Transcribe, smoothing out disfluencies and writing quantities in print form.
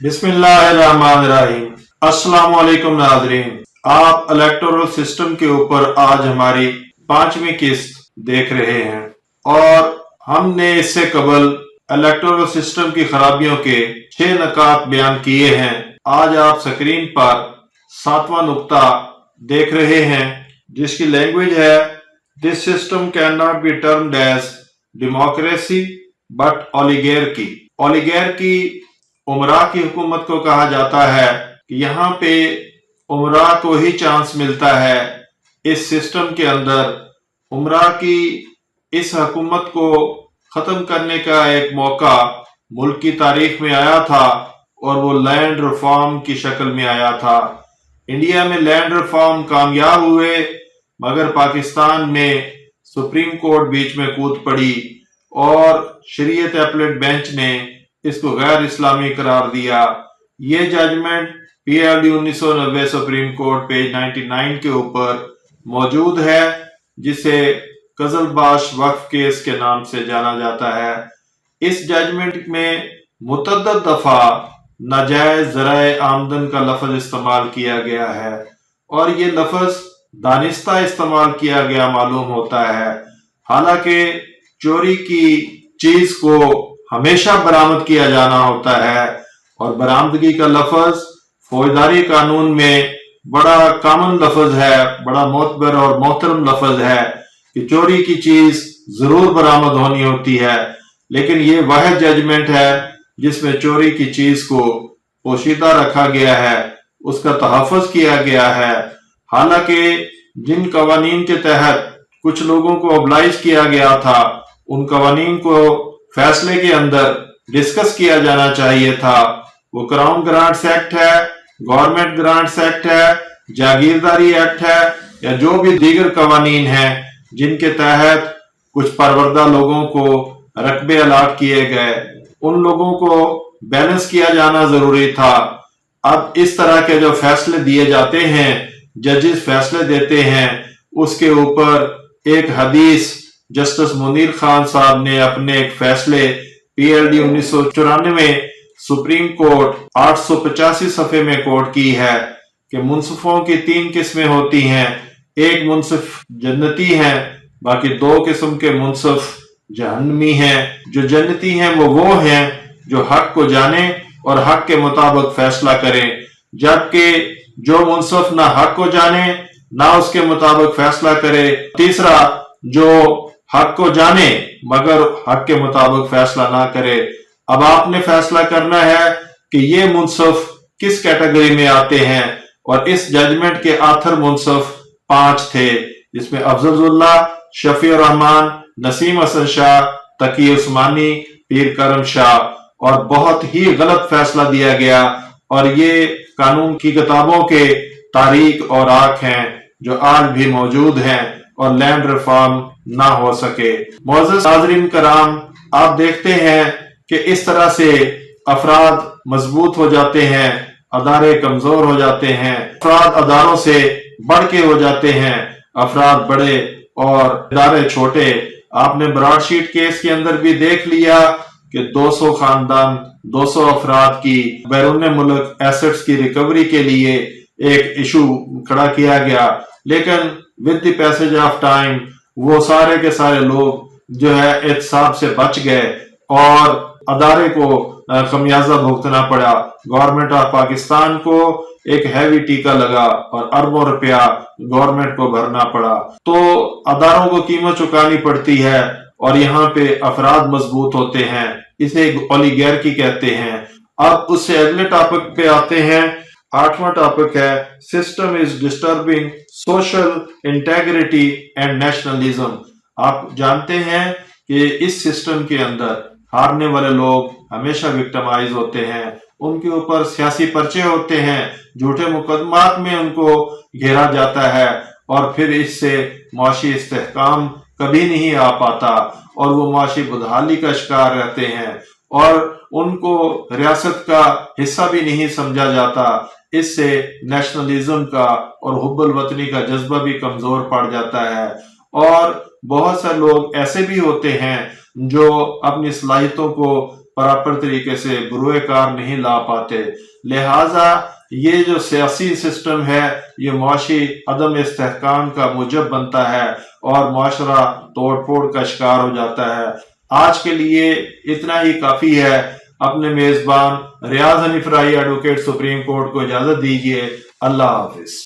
बिस्मिल्लाहिर्रहमानिर्रहीम। अस्सलाम वालेकुम नाज़रीन। आप इलेक्टोरल सिस्टम के ऊपर आज हमारी 5वीं किस्त देख रहे हैं और हमने इससे कबल इलेक्टोरल सिस्टम की खराबियों के 6 नुकात बयान किए हैं। आज आप स्क्रीन पर 7वां नुक्ता देख रहे हैं जिसकी लैंग्वेज है, this system can not be termed as democracy but oligarchy. Oligarchy उमरा की हुकूमत को कहा जाता है कि यहाँ पे उमरा को ही चांस मिलता है। इस सिस्टम के अंदर उमरा की इस हुकूमत को खत्म करने का एक मौका मुल्क की तारीख में आया था और वो लैंड रिफॉर्म की शक्ल में आया था। इंडिया में लैंड रिफॉर्म कामयाब हुए, मगर पाकिस्तान में सुप्रीम कोर्ट बीच में कूद पड़ी और शरीयत अपीलेट बेंच ने इसको गैर इस्लामी करार दिया। ये judgement PLD 1990 supreme court page 99 के ऊपर मौजूद है, जिसे कजलबाश वक्फ केस के नाम से जाना जाता है। इस जजमेंट में मुतअद्दिद दफा नाजायज ज़राए आमदन का लफ्ज इस्तेमाल किया गया है और ये लफ्ज दानिस्ता इस्तेमाल किया गया मालूम होता है। हालांकि चोरी की चीज को हमेशा बरामद किया जाना होता है और बरामदगी का लफ्ज फौजदारी कानून में बड़ा कॉमन लफ्ज है, बड़ा मोतबर और मोहतरम लफ्ज है कि चोरी की चीज जरूर बरामद होनी होती है। लेकिन ये वह जजमेंट है जिसमें चोरी की चीज को पोशीदा रखा गया है, उसका तहफ़्फ़ुज़ किया गया है। हालांकि जिन कवानीन के तहत कुछ लोगों को ऑब्लाइज किया गया था, उन कवानीन को फैसले के अंदर डिस्कस किया जाना चाहिए था। वो क्राउन ग्रांट्स एक्ट है, गवर्नमेंट ग्रांट्स एक्ट है, जागीरदारी एक्ट है या जो भी दीगर कवानीन हैं जिनके तहत कुछ परवरदा लोगों को रकबे अलाट किए गए, उन लोगों को बैलेंस किया जाना जरूरी था। अब इस तरह के जो फैसले दिए जाते हैं, जजेस फैसले देते हैं, उसके ऊपर एक हदीस जस्टिस मुनीर खान साहब ने अपने एक फैसले PLD 1994 सुप्रीम कोर्ट 885 सफ़े में कोट की है कि मुंसिफों की 3 किस्में होती हैं। एक मुंसिफ जन्नती हैं, बाकी 2 किस्म के मुंसिफ जहन्नमी हैं। जो जन्नती हैं वो हैं जो हक को जाने और हक के मुताबिक फैसला करें, जबकि जो मुंसिफ ना हक को जाने ना उसके मुताबिक फैसला करे। तीसरा, जो हक को जाने मगर हक के मुताबिक फैसला ना करे। अब आपने फैसला करना है कि ये मुंसिफ किस कैटेगरी में आते हैं और इस जजमेंट के आखिर मुंसिफ 5 थे, जिसमें अफजलुल्लाह, शफी रहमान, नसीम हसन शाह, तकी उस्मानी, पीर करम शाह, और बहुत ही गलत फैसला दिया गया और ये कानून की किताबों के तारीख और आंख हैं जो आज भी मौजूद हैं और लैंड रिफॉर्म ना हो सके। मोअज़्ज़िज़ नाज़रीन कराम, आप देखते हैं कि इस तरह से अफराद मजबूत हो जाते हैं, अदारे कमजोर हो जाते हैं, अफराद अदारों से बढ़ के हो जाते हैं, अफराद बड़े और इदारे छोटे। आपने ब्रॉडशीट केस के अंदर भी देख लिया कि 200 खानदान 200 अफराद की बैरून मुल्क एसेट्स की रिकवरी के लिए एक इशू खड़ा किया गया, लेकिन with the passage of time वो सारे के सारे लोग जो है एहतसाब से बच गए और अदारे को खमियाजा भुगतना पड़ा। गवर्नमेंट ऑफ पाकिस्तान को एक हैवी टीका लगा और अरबों रुपया गवर्नमेंट को भरना पड़ा। तो अदारों को कीमत चुकानी पड़ती है और यहाँ पे अफराद मजबूत होते हैं, इसे ओलिगार्की कहते हैं। अब उससे अगले टॉपिक पे आते हैं। 8वां टॉपिक है, system is disturbing social integrity and nationalism. आप जानते हैं कि इस सिस्टम के अंदर हारने वाले लोग हमेशा विक्टिमाइज होते हैं, उनके ऊपर सियासी पर्चे होते हैं, झूठे मुकदमात में उनको घेरा जाता है और फिर इससे मुआशी इस्तेहकाम कभी नहीं आ पाता और वो मुआशी बदहाली का शिकार रहते हैं और उनको रियासत का हिस्सा भी नहीं समझा जाता। इससे नेशनलिज्म का और हुब्बुल वतनी का जज्बा भी कमजोर पड़ जाता है और बहुत से लोग ऐसे भी होते हैं जो अपनी सलाहियतों को پراپر طریقے سے بروئے کار نہیں لا پاتے۔ لہٰذا یہ جو سیاسی سسٹم ہے یہ معاشی عدم استحکام کا موجب بنتا ہے اور معاشرہ توڑ پھوڑ کا شکار ہو جاتا ہے۔ آج کے لیے اتنا ہی کافی ہے۔ اپنے میزبان ریاض حنیف رائی ایڈوکیٹ سپریم کورٹ کو اجازت دیجیے۔ اللہ حافظ۔